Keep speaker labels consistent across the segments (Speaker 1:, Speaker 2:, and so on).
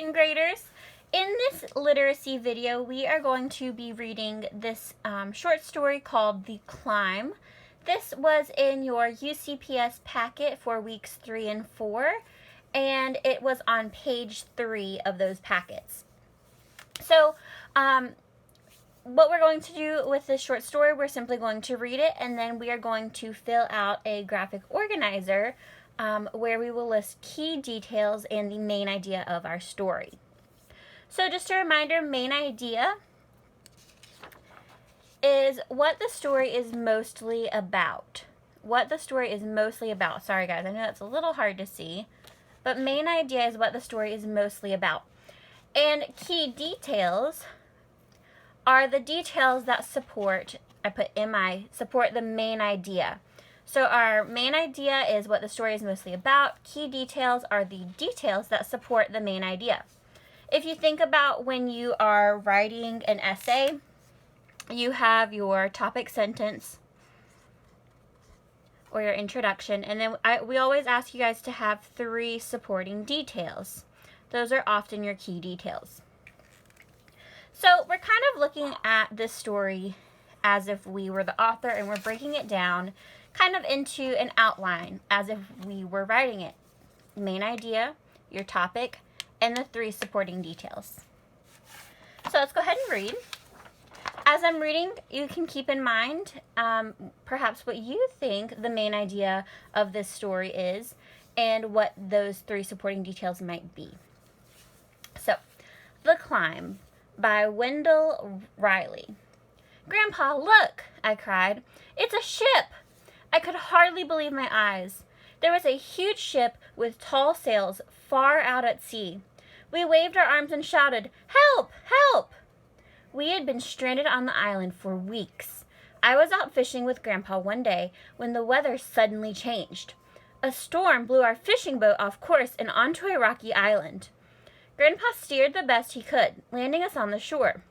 Speaker 1: second graders. In this literacy video, we are going to be reading this short story called The Climb. This was in your UCPS packet for weeks 3 and 4, and it was on page 3 of those packets. So, what we're going to do with this short story, we're simply going to read it, and then we are going to fill out a graphic organizer where we will list key details and the main idea of our story. So just a reminder, main idea is what the story is mostly about. What the story is mostly about. Sorry guys, I know that's a little hard to see, but main idea is what the story is mostly about. And key details are the details that support, I put MI, support the main idea. So our main idea is what the story is mostly about. Key details are the details that support the main idea. If you think about when you are writing an essay, you have your topic sentence or your introduction, and then we always ask you guys to have 3 supporting details. Those are often your key details. So we're kind of looking at this story as if we were the author, and we're breaking it down kind of into an outline as if we were writing it. Main idea, your topic, and the 3 supporting details. So let's go ahead and read. As I'm reading, you can keep in mind perhaps what you think the main idea of this story is and what those 3 supporting details might be. So, The Climb by Wendell Riley. "Grandpa, look!" I cried. "It's a ship!" I could hardly believe my eyes. There was a huge ship with tall sails far out at sea. We waved our arms and shouted, "Help! Help!" We had been stranded on the island for weeks. I was out fishing with Grandpa one day when the weather suddenly changed. A storm blew our fishing boat off course and onto a rocky island. Grandpa steered the best he could, landing us on the shore.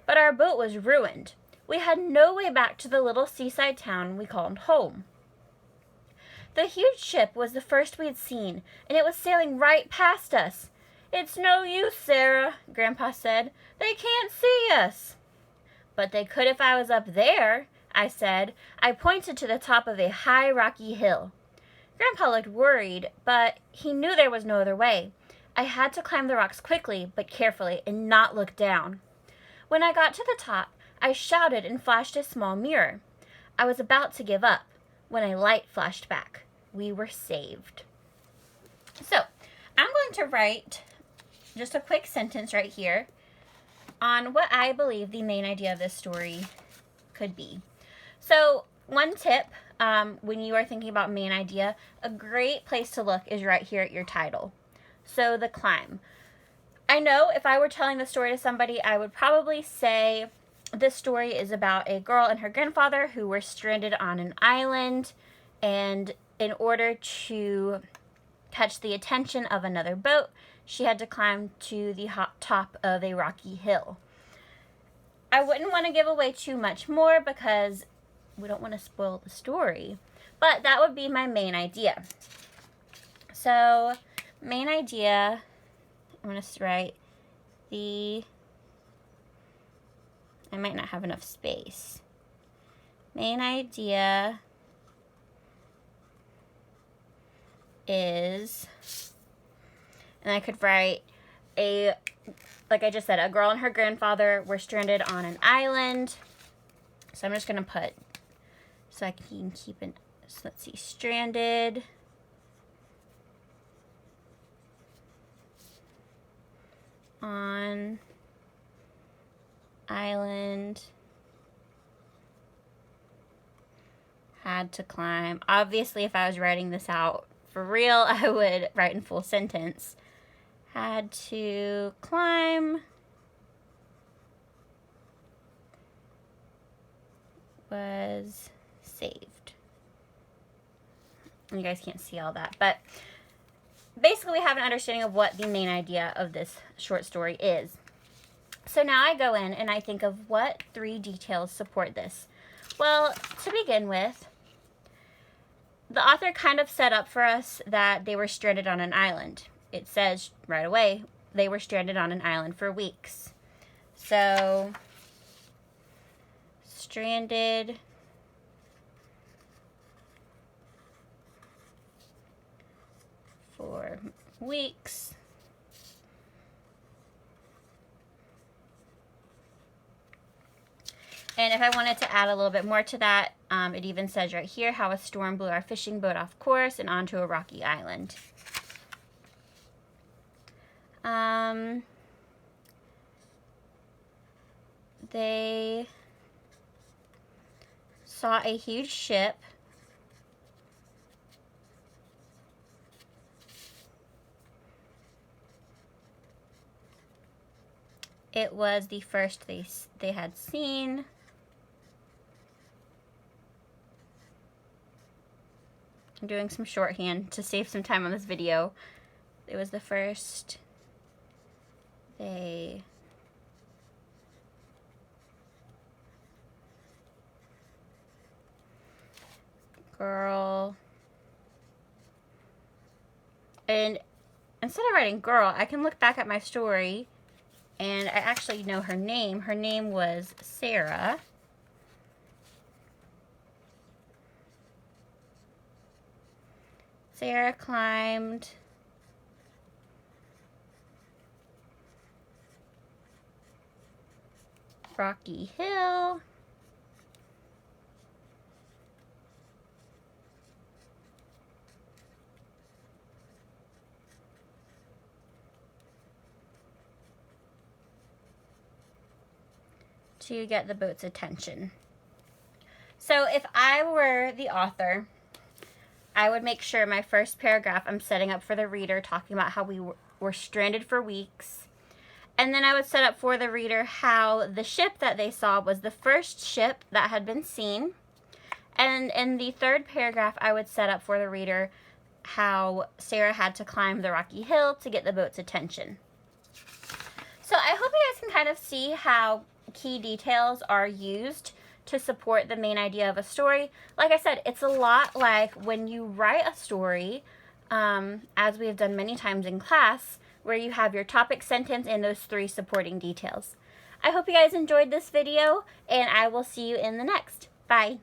Speaker 1: But our boat was ruined. We had no way back to the little seaside town we called home. The huge ship was the first we had seen, and it was sailing right past us. "It's no use, Sarah," Grandpa said. "They can't see us." "But they could if I was up there," I said. I pointed to the top of a high rocky hill. Grandpa looked worried, but he knew there was no other way. I had to climb the rocks quickly, but carefully, and not look down. When I got to the top, I shouted and flashed a small mirror. I was about to give up when a light flashed back. We were saved. So, I'm going to write just a quick sentence right here on what I believe the main idea of this story could be. So, one tip when you are thinking about main idea, a great place to look is right here at your title. So, The Climb. I know if I were telling the story to somebody, I would probably say this story is about a girl and her grandfather who were stranded on an island, and in order to catch the attention of another boat, she had to climb to the top of a rocky hill. I wouldn't want to give away too much more because we don't want to spoil the story, but that would be my main idea. So, main idea, I'm going to write I might not have enough space. Main idea is, and I could write like I just said, a girl and her grandfather were stranded on an island. So I'm just going to put, so I can keep it, so let's see, stranded on island, had to climb. Obviously, if I was writing this out for real, I would write in full sentence. Had to climb, was saved. You guys can't see all that, but basically we have an understanding of what the main idea of this short story is. So now I go in and I think of what 3 details support this. Well, to begin with, the author kind of set up for us that they were stranded on an island. It says right away, they were stranded on an island for weeks. So, stranded for weeks. And if I wanted to add a little bit more to that, it even says right here how a storm blew our fishing boat off course and onto a rocky island. They saw a huge ship. It was the first they had seen. I'm doing some shorthand to save some time on this video. It was the first they girl. And instead of writing girl, I can look back at my story and I actually know her name. Her name was Sarah. Sarah climbed Rocky Hill. To get the boat's attention. So if I were the author, I would make sure my first paragraph I'm setting up for the reader talking about how we were stranded for weeks. And then I would set up for the reader how the ship that they saw was the first ship that had been seen. And in the third paragraph, I would set up for the reader how Sarah had to climb the rocky hill to get the boat's attention. So I hope you guys can kind of see how key details are used to support the main idea of a story. Like I said, it's a lot like when you write a story, as we have done many times in class, where you have your topic sentence and those 3 supporting details. I hope you guys enjoyed this video, and I will see you in the next. Bye.